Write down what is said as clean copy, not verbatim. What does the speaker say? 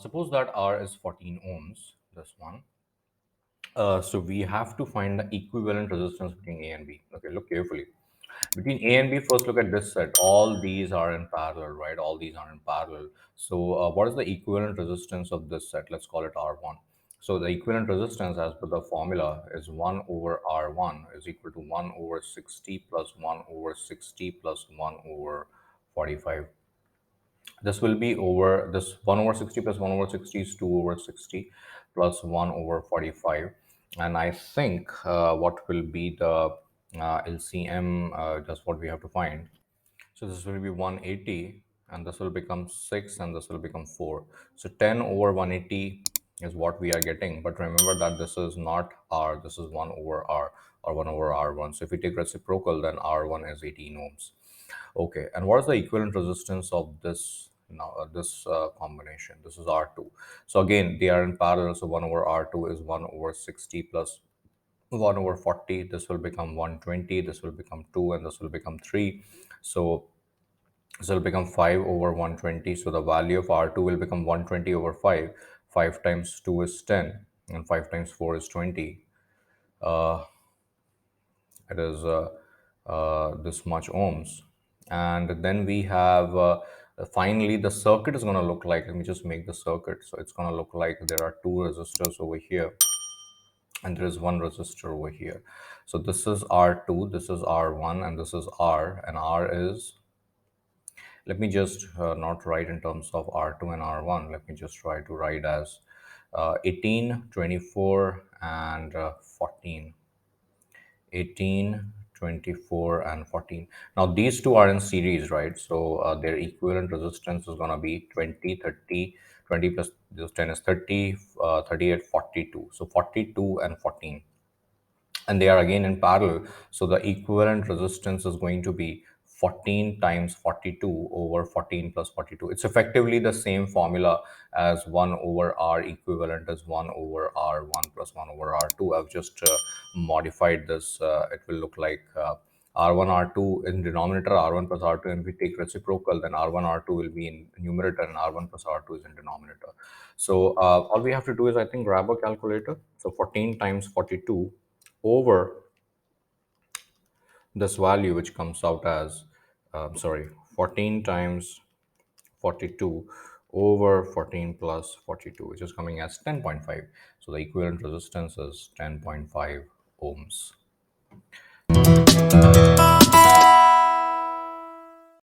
Suppose that R is 14 ohms, this one. So we have to find the equivalent resistance between A and B. Okay, look carefully. Between A and B, first look at this set. All these are in parallel, right? All these are in parallel. So what is the equivalent resistance of this set? Let's call it R1. So the equivalent resistance as per the formula is 1 over R1 is equal to 1 over 60 plus 1 over 60 plus 1 over 45. This will be over this 1 over 60 plus 1 over 60 is 2 over 60 plus 1 over 45. And I think what will be the LCM, just what we have to find. So this will be 180 and this will become 6 and this will become 4. So 10 over 180 is what we are getting. But remember that this is not R, this is 1 over R or 1 over R1. So if we take reciprocal, then R1 is 18 ohms. Okay, and what is the equivalent resistance of this now? This combination. This is R2. So again, they are in parallel. So 1 over R2 is 1 over 60 plus 1 over 40. This will become 120. This will become 2, and this will become 3. So this will become 5 over 120. So the value of R2 will become 120 over 5. 5 times 2 is 10, and 5 times 4 is 20. It is this much ohms. And then we have finally the circuit is going to look like, let me just make the circuit. So it's going to look like there are two resistors over here and there is one resistor over here. So this is R2, this is R1, and this is R, and R is, let me just not write in terms of R2 and R1. Let me just try to write as 18, 24, and 14. 18, 24, and 14. Now these two are in series, right? So their equivalent resistance is going to be 20, 30, 20 plus this 10 is 30, 38, 42. So 42 and 14, and they are again in parallel. So the equivalent resistance is going to be 14 times 42 over 14 plus 42. It's effectively the same formula as 1 over R equivalent as 1 over R1 plus 1 over R2. I've just modified this. It will look like R1, R2 in denominator, R1 plus R2, and if we take reciprocal, then R1, R2 will be in numerator and R1 plus R2 is in denominator. So all we have to do is, I think, grab a calculator. So 14 times 42 over this value, which comes out as, sorry, 14 times 42 over 14 plus 42, which is coming as 10.5. So the equivalent resistance is 10.5 ohms.